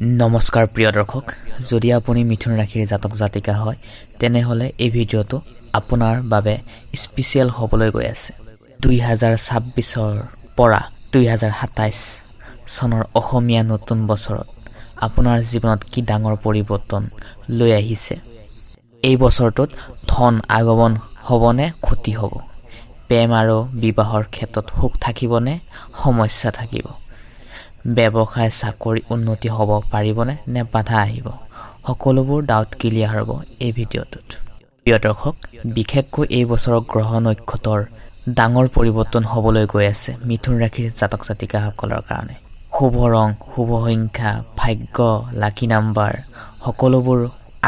নমস্কাৰ প্ৰিয় দৰ্শক, যদি আপুনি মিথুন ৰাশিৰ জাতক জাতিকা হয় তেনেহ'লে এই ভিডিঅ'টো আপোনাৰ বাবে স্পেচিয়েল হ'বলৈ গৈ আছে। 2026ৰ পৰা 2027 চনৰ অসমীয়া নতুন বছৰত আপোনাৰ জীৱনত কি ডাঙৰ পৰিৱৰ্তন লৈ আহিছে। এই বছৰটোত ধন আগমন হ'বনে ক্ষতি হ'ব? প্ৰেম আৰু বিবাহৰ ক্ষেত্ৰত সুখ থাকিবনে সমস্যা থাকিব? ব্যৱসায় চাকৰি উন্নতি হ'ব পাৰিবনে নে বাধা আহিব? সকলোবোৰ ডাউট ক্লিয়াৰ হ'ব এই ভিডিঅ'টোত। প্ৰিয় দৰ্শক, বিশেষকৈ এই বছৰৰ গ্ৰহ নক্ষত্ৰৰ ডাঙৰ পৰিৱৰ্তন হ'বলৈ গৈ আছে মিথুন ৰাশিৰ জাতক জাতিকাসকলৰ কাৰণে। শুভ ৰং, শুভ সংখ্যা, ভাগ্য, লাকি নাম্বাৰ সকলোবোৰ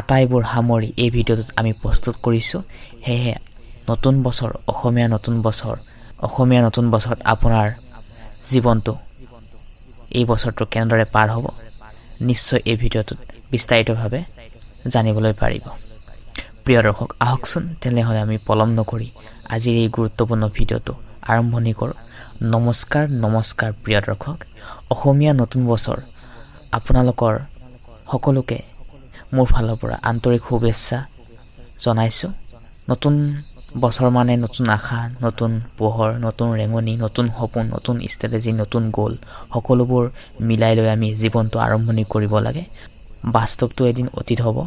আটাইবোৰ সামৰি এই ভিডিঅ'টোত আমি প্ৰস্তুত কৰিছোঁ। সেয়েহে নতুন বছৰ, অসমীয়া নতুন বছৰত আপোনাৰ জীৱনটো এই বছৰটো কেনেদৰে পাৰ হ'ব নিশ্চয় এই ভিডিঅ'টোত বিস্তাৰিতভাৱে জানিবলৈ পাৰিব। প্ৰিয় দৰ্শক, আহকচোন তেনেহ'লে আমি পলম নকৰি আজিৰ এই গুৰুত্বপূৰ্ণ ভিডিঅ'টো আৰম্ভণি কৰোঁ। নমস্কাৰ প্ৰিয় দৰ্শক, অসমীয়া নতুন বছৰ আপোনালোকৰ সকলোকে মোৰ ফালৰ পৰা আন্তৰিক শুভেচ্ছা জনাইছোঁ। নতুন বছৰ মানে নতুন আশা, নতুন পোহৰ, নতুন ৰেঙনি, নতুন সপোন, নতুন ষ্ট্ৰেটেজি, নতুন গ'ল সকলোবোৰ মিলাই লৈ আমি জীৱনটো আৰম্ভণি কৰিব লাগে। বাস্তৱটো এদিন অতীত হ'ব,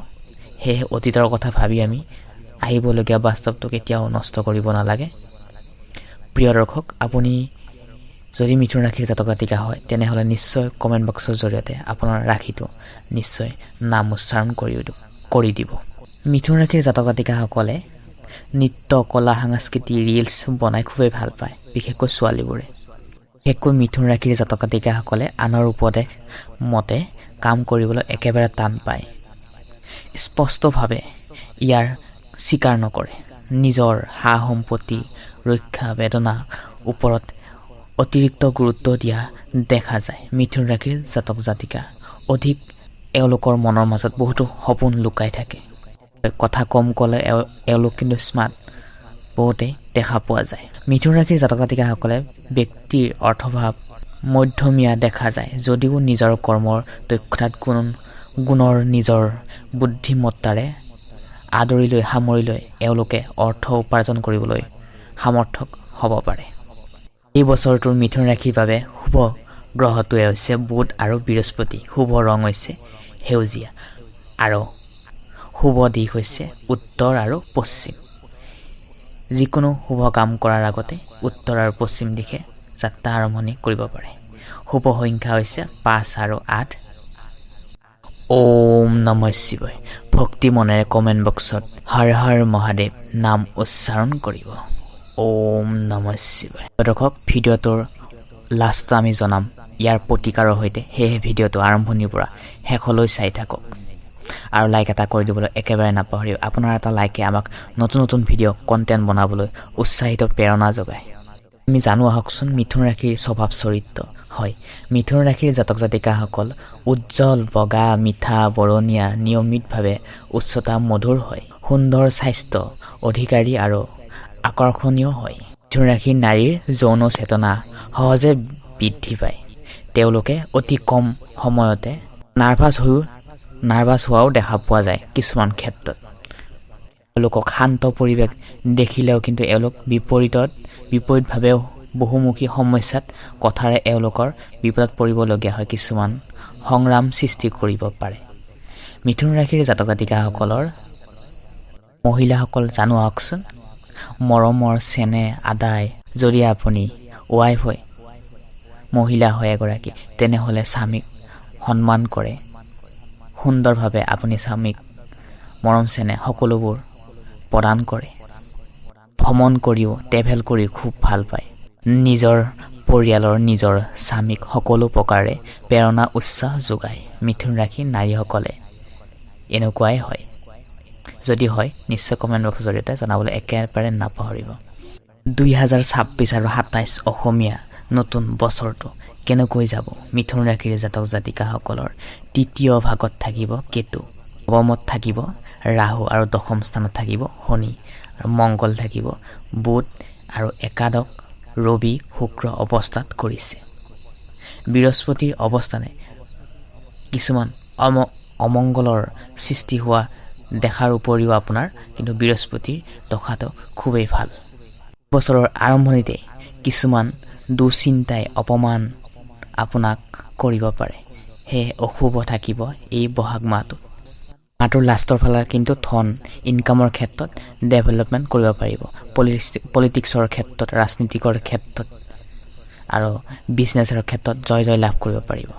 সেয়েহে অতীতৰ কথা ভাবি আমি আহিবলগীয়া বাস্তৱটো কেতিয়াও নষ্ট কৰিব নালাগে। প্ৰিয় দৰ্শক, আপুনি যদি মিথুন ৰাশিৰ জাতক জাতিকা হয় তেনেহ'লে নিশ্চয় কমেণ্ট বক্সৰ জৰিয়তে আপোনাৰ ৰাশিটো নিশ্চয় নাম উচ্চাৰণ কৰি দিব। মিথুন ৰাশিৰ জাতক জাতিকাসকলে নৃত্য, কলা, সাংস্কৃতিক ৰিলছ বনাই খুবেই ভাল পায়, বিশেষকৈ ছোৱালীবোৰে। বিশেষকৈ মিথুন ৰাশিৰ জাতক জাতিকাসকলে আনৰ উপদেশ মতে কাম কৰিবলৈ একেবাৰে টান পায়। স্পষ্টভাৱে ইয়াৰ স্বীকাৰ নকৰে। নিজৰ সা সম্পত্তি ৰক্ষা বেদনা ওপৰত অতিৰিক্ত গুৰুত্ব দিয়া দেখা যায়। মিথুন ৰাশিৰ জাতক জাতিকা অধিক এওঁলোকৰ মনৰ মাজত বহুতো সপোন লুকাই থাকে। কথা কম ক'লে এওঁলোক কিন্তু স্মাৰ্ট বহুতেই দেখা পোৱা যায়। মিথুন ৰাশিৰ জাতক জাতিকাসকলে ব্যক্তিৰ অৰ্থভাৱ মধ্যমীয়া দেখা যায়, যদিও নিজৰ কৰ্মৰ দক্ষতাত গুণৰ নিজৰ বুদ্ধিমত্তাৰে সামৰি লৈ এওঁলোকে অৰ্থ উপাৰ্জন কৰিবলৈ সামৰ্থক হ'ব পাৰে। এই বছৰটোৰ মিথুন ৰাশিৰ বাবে শুভ গ্ৰহটোৱে হৈছে বুধ আৰু বৃহস্পতি। শুভ ৰং হৈছে সেউজীয়া আৰু শুভ দিশ হৈছে উত্তৰ আৰু পশ্চিম। যিকোনো শুভ কাম কৰাৰ আগতে উত্তৰ আৰু পশ্চিম দিশে যাত্ৰা আৰম্ভণি কৰিব পাৰে। শুভ সংখ্যা হৈছে 5 আৰু 8। ওম নমঃ শিৱায়। ভক্তি মনেৰে কমেণ্ট বক্সত হৰ হৰ মহাদেৱ নাম উচ্চাৰণ কৰিব। ওম নমঃ শিৱায়। দৰ্শক, ভিডিঅ'টোৰ লাষ্টত আমি জনাম ইয়াৰ প্ৰতিকাৰৰ সৈতে, সেয়েহে ভিডিঅ'টো আৰম্ভণিৰ পৰা শেষলৈ চাই থাকক আৰু লাইক এটা কৰি দিবলৈ একেবাৰে নাপাহৰিব। আপোনাৰ এটা লাইকে আমাক নতুন ভিডিঅ' কণ্টেণ্ট বনাবলৈ উৎসাহিত প্ৰেৰণা যোগায়। আমি জানো আহকচোন মিথুন ৰাশিৰ স্বভাৱ চৰিত্ৰ হয়। মিথুন ৰাশিৰ জাতক জাতিকাসকল উজ্জ্বল, বগা, মিঠা, বৰণীয়া, নিয়মিতভাৱে উচ্চতা মধুৰ হয়, সুন্দৰ স্বাস্থ্য অধিকাৰী আৰু আকৰ্ষণীয় হয়। মিথুন ৰাশিৰ নাৰীৰ যৌন চেতনা সহজে বৃদ্ধি পায়। তেওঁলোকে অতি কম সময়তে নাৰ্ভাছ হোৱাও দেখা পোৱা যায়। কিছুমান ক্ষেত্ৰত এওঁলোকক শান্ত পৰিৱেশ দেখিলেও কিন্তু এওঁলোক বিপৰীতভাৱে বহুমুখী সমস্যাত কথাৰে এওঁলোকৰ বিপদত পৰিবলগীয়া হয়, কিছুমান সংগ্ৰাম সৃষ্টি কৰিব পাৰে। মিথুন ৰাশিৰ জাতক জাতিকাসকলৰ মহিলাসকল জানো আহকচোন, মৰমৰ চেনেহ আদায়। যদি আপুনি ৱাইফ হয়, মহিলা হয় এগৰাকী, তেনেহ'লে স্বামীক সন্মান কৰে। সুন্দৰভাৱে আপুনি স্বামীক মৰম চেনেহ সকলোবোৰ প্ৰদান কৰে। ভ্ৰমণ কৰিও, ট্ৰেভেল কৰি খুব ভাল পায়। নিজৰ পৰিয়ালৰ নিজৰ স্বামীক সকলো প্ৰকাৰে প্ৰেৰণা উৎসাহ যোগায়। মিথুন ৰাশিৰ নাৰীসকলে এনেকুৱাই হয়। যদি হয় নিশ্চয় কমেণ্ট বক্সৰ জৰিয়তে জনাবলৈ একেবাৰে নাপাহৰিব। 2026 আৰু 27 অসমীয়া নতুন বছৰটো কেনেকৈ যাব? মিথুন ৰাশিৰ জাতক জাতিকাসকলৰ তৃতীয় ভাগত থাকিব কেতু, নৱমত থাকিব ৰাহু আৰু দশম স্থানত থাকিব শনি আৰু মংগল থাকিব, বুধ আৰু একাদশ ৰবি শুক্ৰ অৱস্থাত কৰিছে। বৃহস্পতিৰ অৱস্থানে কিছুমান অমংগলৰ সৃষ্টি হোৱা দেখাৰ উপৰিও আপোনাৰ কিন্তু বৃহস্পতিৰ দশাটো খুবেই ভাল। বছৰৰ আৰম্ভণিতে কিছুমান দুশ্চিন্তাই অপমান আপোনাক কৰিব পাৰে, সেয়ে অশুভ থাকিব এই বহাগ মাহটোত। মাহটোৰ লাষ্টৰ ফালে কিন্তু ধন ইনকামৰ ক্ষেত্ৰত ডেভেলপমেণ্ট কৰিব পাৰিব, পলিটিক্সৰ ক্ষেত্ৰত, ৰাজনীতিকৰ ক্ষেত্ৰত আৰু বিজনেছৰ ক্ষেত্ৰত জয় লাভ কৰিব পাৰিব।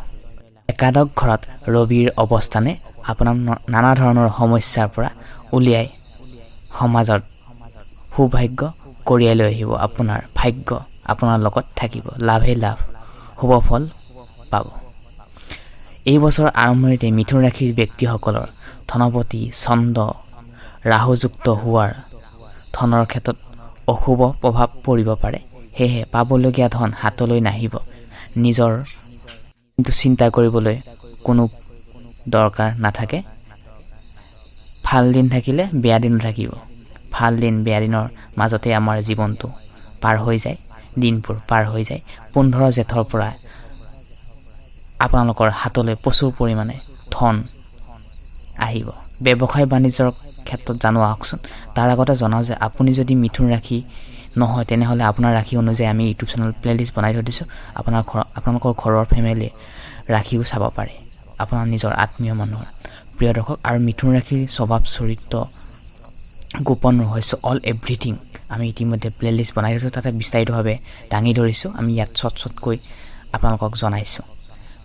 একাদশ ঘৰত ৰবিৰ অৱস্থানে আপোনাৰ নানা ধৰণৰ সমস্যাৰ পৰা উলিয়াই সমাজত সৌভাগ্য কঢ়িয়াই লৈ আহিব। আপোনাৰ ভাগ্য আপোনাৰ লগত থাকিব, লাভে লাভ, শুভ ফল পাব। এই বছৰৰ আৰম্ভণিতে মিথুন ৰাশিৰ ব্যক্তিসকলৰ ধনপতি চন্দ্ৰ ৰাহুযুক্ত হোৱাৰ ধনৰ ক্ষেত্ৰত অশুভ প্ৰভাৱ পৰিব পাৰে, সেয়েহে পাবলগীয়া ধন হাতলৈ নাহিব। নিজৰ কিন্তু চিন্তা কৰিবলৈ কোনো দৰকাৰ নাথাকে। ভাল দিন থাকিলে বেয়া দিন থাকিব, ভাল দিন বেয়া দিনৰ মাজতে আমাৰ জীৱনটো পাৰ হৈ যায়, দিনবোৰ পাৰ হৈ যায়। 15 জেঠৰ পৰা আপোনালোকৰ হাতলৈ প্ৰচুৰ পৰিমাণে ধন আহিব। ব্যৱসায় বাণিজ্যৰ ক্ষেত্ৰত জানো আহকচোন। তাৰ আগতে জনাওঁ যে আপুনি যদি মিথুন ৰাশি নহয় তেনেহ'লে আপোনাৰ ৰাশি অনুযায়ী আমি ইউটিউব চেনেল প্লেলিষ্ট বনাই থৈ দিছোঁ। আপোনালোকৰ ঘৰৰ ফেমিলিৰ ৰাশিও চাব পাৰে, আপোনাৰ নিজৰ আত্মীয় মানুহৰ। প্ৰিয় দৰ্শক, আৰু মিথুন ৰাশিৰ স্বভাৱ চৰিত্ৰ গোপন ৰহস্য অল এভৰিথিং আমি ইতিমধ্যে প্লেলিষ্ট বনাই থৈছোঁ, তাতে বিস্তাৰিতভাৱে দাঙি ধৰিছোঁ। আমি ইয়াত চটকৈ আপোনালোকক জনাইছোঁ।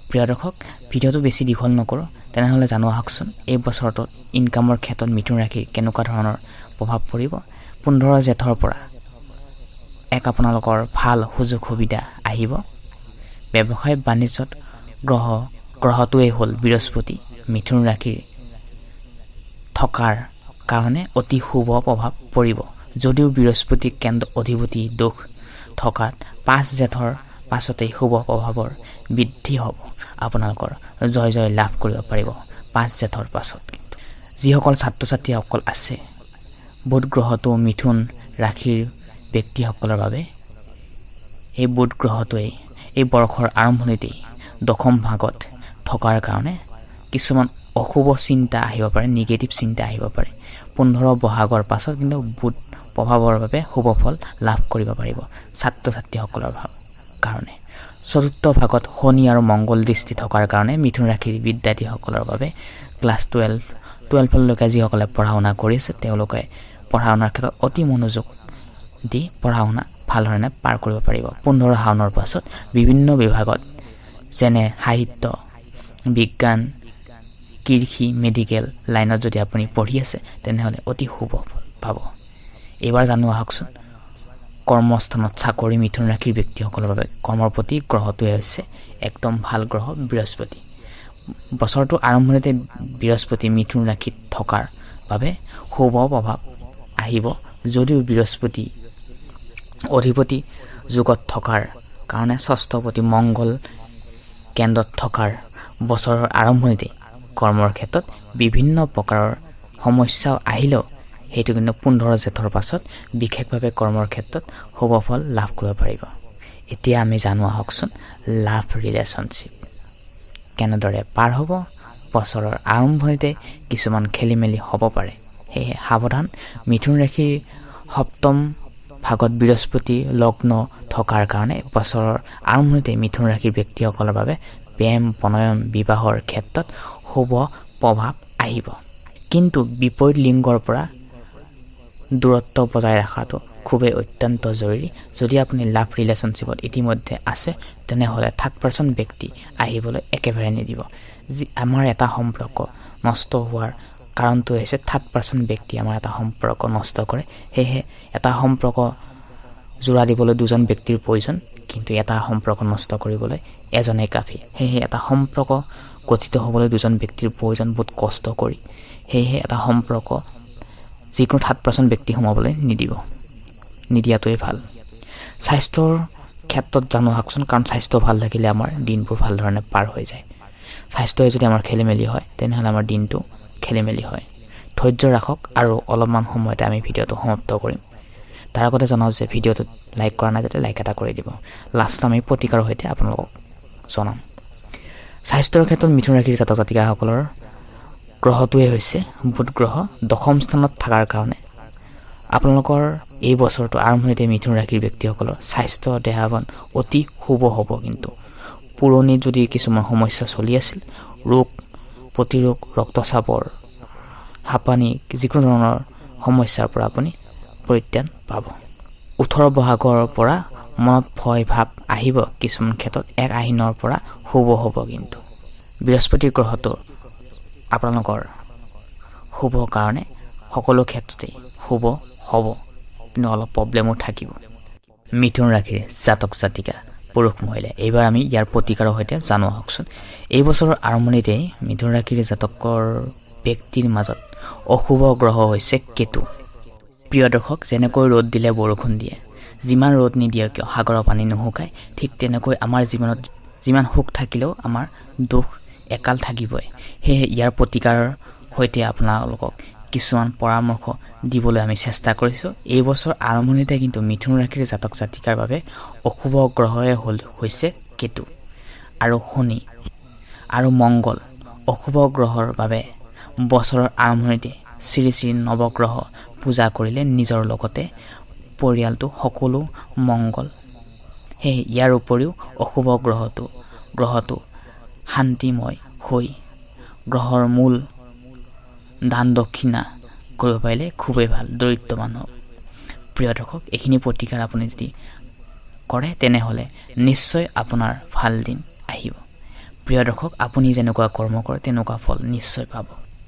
প্ৰিয় দৰ্শক, ভিডিঅ'টো বেছি দীঘল নকৰোঁ, তেনেহ'লে জানো আহকচোন এই বছৰটোত ইনকামৰ ক্ষেত্ৰত মিথুন ৰাশিৰ কেনেকুৱা ধৰণৰ প্ৰভাৱ পৰিব। 15 জেঠৰ পৰা আপোনালোকৰ ভাল সুযোগ সুবিধা আহিব। ব্যৱসায় বাণিজ্যত গ্ৰহটোৱেই হ'ল বৃহস্পতি মিথুন ৰাশিৰ থকাৰ কাৰণে অতি শুভ প্ৰভাৱ পৰিব। যদিও বৃহস্পতি কেন্দ্ৰ অধিপতি দোষ থকাত 5 জেঠৰ পাছতেই শুভ প্ৰভাৱৰ বৃদ্ধি হ'ব। আপোনালোকৰ জয় লাভ কৰিব পাৰিব 5 জেঠৰ পাছত। যিসকল ছাত্ৰ ছাত্ৰীসকল আছে, বুধ গ্ৰহটো মিথুন ৰাশিৰ ব্যক্তিসকলৰ বাবে এই বুধ গ্ৰহটোৱে এই বৰ্ষৰ আৰম্ভণিতেই দশম ভাগত থকাৰ কাৰণে কিছুমান অশুভ চিন্তা আহিব পাৰে, নিগেটিভ চিন্তা আহিব পাৰে। 15 বহাগৰ পাছত কিন্তু বুধ প্ৰভাৱৰ বাবে শুভ ফল লাভ কৰিব পাৰিব ছাত্ৰ ছাত্ৰীসকলৰ কাৰণে। চতুৰ্থ ভাগত শনি আৰু মংগল দৃষ্টি থকাৰ কাৰণে মিথুন ৰাশিৰ বিদ্যাৰ্থীসকলৰ বাবে ক্লাছ 12লৈকে যিসকলে পঢ়া শুনা কৰি আছে, তেওঁলোকে পঢ়া শুনাৰ ক্ষেত্ৰত অতি মনোযোগ দি পঢ়া শুনা ভাল ধৰণে পাৰ কৰিব পাৰিব। 15 শাওনৰ পাছত বিভিন্ন বিভাগত যেনে সাহিত্য, বিজ্ঞান, কৃষি, মেডিকেল লাইনত যদি আপুনি পঢ়ি আছে তেনেহ'লে অতি শুভ পাব। এইবাৰ জানো আহকচোন কৰ্মস্থানত চাকৰি মিথুন ৰাশিৰ ব্যক্তিসকলৰ বাবে কৰ্মৰ প্ৰতি গ্ৰহটোৱে হৈছে একদম ভাল গ্ৰহ বৃহস্পতি। বছৰটোৰ আৰম্ভণিতে বৃহস্পতি মিথুন ৰাশিত থকাৰ বাবে শুভ প্ৰভাৱ আহিব। যদিও বৃহস্পতি অধিপতি যুগত থকাৰ কাৰণে ষষ্ঠপতি মংগল কেন্দ্ৰত থকাৰ বছৰৰ আৰম্ভণিতে কৰ্মৰ ক্ষেত্ৰত বিভিন্ন প্ৰকাৰৰ সমস্যাও আহিলেও সেইটো কিন্তু 15 জেঠৰ পাছত বিশেষভাৱে কৰ্মৰ ক্ষেত্ৰত শুভ ফল লাভ কৰিব পাৰিব। এতিয়া আমি জানো আহকচোন লাভ ৰিলেশ্যনশ্বিপ কেনেদৰে পাৰ হ'ব। বছৰৰ আৰম্ভণিতে কিছুমান খেলি মেলি হ'ব পাৰে, সেয়ে সাৱধান। মিথুন ৰাশিৰ সপ্তম ভাগত বৃহস্পতি লগ্ন থকাৰ কাৰণে বছৰৰ আৰম্ভণিতে মিথুন ৰাশিৰ ব্যক্তিসকলৰ বাবে প্ৰেম প্ৰণয়ন বিবাহৰ ক্ষেত্ৰত শুভ প্ৰভাৱ আহিব। কিন্তু বিপৰীত লিংগৰ পৰা দূৰত্ব বজাই ৰখাটো খুবেই অত্যন্ত জৰুৰী। যদি আপুনি লাভ ৰিলেশ্যনশ্বিপত ইতিমধ্যে আছে তেনেহ'লে থাৰ্ড পাৰ্চন ব্যক্তি আহিবলৈ একেবাৰে নিদিব। যি আমাৰ এটা সম্পৰ্ক নষ্ট হোৱাৰ কাৰণটো হৈছে থাৰ্ড পাৰ্চন ব্যক্তি আমাৰ এটা সম্পৰ্ক নষ্ট কৰে। সেয়েহে এটা সম্পৰ্ক জোৰা দিবলৈ 2জন ব্যক্তিৰ প্ৰয়োজন, কিন্তু এটা সম্পৰ্ক নষ্ট কৰিবলৈ এজনেই কাফি। সেয়েহে এটা সম্পৰ্ক গঠিত হ'বলৈ 2জন ব্যক্তিৰ প্ৰয়োজন, বহুত কষ্ট কৰি। সেয়েহে এটা সম্পৰ্ক যিকোনো থাৰ্ড পাৰ্চন ব্যক্তি সোমাবলৈ নিদিয়াটোৱেই ভাল। স্বাস্থ্যৰ ক্ষেত্ৰত জানো আহকচোন, কাৰণ স্বাস্থ্য ভাল থাকিলে আমাৰ দিনবোৰ ভাল ধৰণে পাৰ হৈ যায়। স্বাস্থ্যই যদি আমাৰ খেলি মেলি হয় তেনেহ'লে আমাৰ দিনটো খেলি মেলি হয়। ধৈৰ্য ৰাখক আৰু অলপমান সময়তে আমি ভিডিঅ'টো সমাপ্ত কৰিম। তাৰ আগতে জনাওঁ যে ভিডিঅ'টোত লাইক কৰা নাই যাতে লাইক এটা কৰি দিব। লাষ্টত আমি প্ৰতিকাৰৰ সৈতে আপোনালোকক জনাম। স্বাস্থ্যৰ ক্ষেত্ৰত মিথুন ৰাশিৰ জাতক জাতিকাসকলৰ গ্ৰহটোৱে হৈছে বুধ গ্ৰহ 10ম স্থানত থকাৰ কাৰণে আপোনালোকৰ এই বছৰটো আৰম্ভণিতে মিথুন ৰাশিৰ ব্যক্তিসকলৰ স্বাস্থ্য দেহাবন অতি শুভ হ'ব। কিন্তু পুৰণি যদি কিছুমান সমস্যা চলি আছিল, ৰোগ প্ৰতিৰোগ, ৰক্তচাপৰ, হাঁপানি, যিকোনো ধৰণৰ সমস্যাৰ পৰা আপুনি পৰিত্ৰাণ পাব। 18 বহাগৰ পৰা মনত ভয় ভাৱ আহিব, কিছুমান ক্ষেত্ৰত 1 আহিনৰ পৰা শুভ হ'ব। কিন্তু বৃহস্পতি গ্ৰহটো আপোনালোকৰ শুভ কাৰণে সকলো ক্ষেত্ৰতে শুভ হ'ব, কিন্তু অলপ প্ৰব্লেমো থাকিব। মিথুন ৰাশিৰ জাতক জাতিকা পুৰুষ মহিলা, এইবাৰ আমি ইয়াৰ প্ৰতিকাৰৰ সৈতে জানো আহকচোন। এই বছৰৰ আৰম্ভণিতে মিথুন ৰাশিৰ জাতকৰ ব্যক্তিৰ মাজত অশুভ গ্ৰহ হৈছে কেতু। প্ৰিয় দৰ্শক, যেনেকৈ ৰ'দ দিলে বৰষুণ দিয়ে, যিমান ৰ'দ নিদিয়ে কিয় সাগৰৰ পানী নুশুকায়, ঠিক তেনেকৈ আমাৰ জীৱনত যিমান সুখ থাকিলেও আমাৰ দুখ একাল থাকিবই। সেয়ে ইয়াৰ প্ৰতিকাৰৰ সৈতে আপোনালোকক কিছুমান পৰামৰ্শ দিবলৈ আমি চেষ্টা কৰিছোঁ। এই বছৰ আৰম্ভণিতে কিন্তু মিথুন ৰাশিৰ জাতক জাতিকাৰ বাবে অশুভ গ্ৰহই হৈছে কেতু আৰু শনি আৰু মংগল। অশুভ গ্ৰহৰ বাবে বছৰৰ আৰম্ভণিতে শ্ৰী শ্ৰী নৱগ্ৰহ পূজা কৰিলে নিজৰ লগতে পৰিয়ালটো সকলো মংগল। সেয়ে ইয়াৰ উপৰিও অশুভ গ্ৰহটো শান্তিময় হৈ গ্ৰহৰ মূল দান দক্ষিণা কৰিব পাৰিলে খুবেই ভাল দৰিদ্ৰ মানুহক। প্ৰিয় দৰ্শক, এইখিনি প্ৰতিকাৰ আপুনি যদি কৰে তেনেহ'লে নিশ্চয় আপোনাৰ ভাল দিন আহিব। প্ৰিয় দৰ্শক, আপুনি যেনেকুৱা কৰ্ম কৰে তেনেকুৱা ফল নিশ্চয় পাব।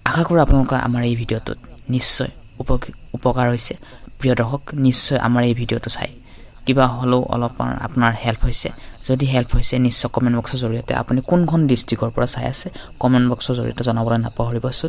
আশা কৰোঁ আপোনালোকৰ আমাৰ এই ভিডিঅ'টোত নিশ্চয় উপকাৰ হৈছে। প্ৰিয় দৰ্শক, নিশ্চয় আমাৰ এই ভিডিঅ'টো চাই কিবা হ'লেও অলপমান আপোনাৰ হেল্প হৈছে। যদি হেল্প হৈছে নিশ্চয় কমেণ্ট বক্সৰ জৰিয়তে আপুনি কোনখন ডিষ্ট্ৰিক্টৰ পৰা চাই আছে কমেণ্ট বক্সৰ জৰিয়তে জনাবলৈ নাপাহৰিবচোন।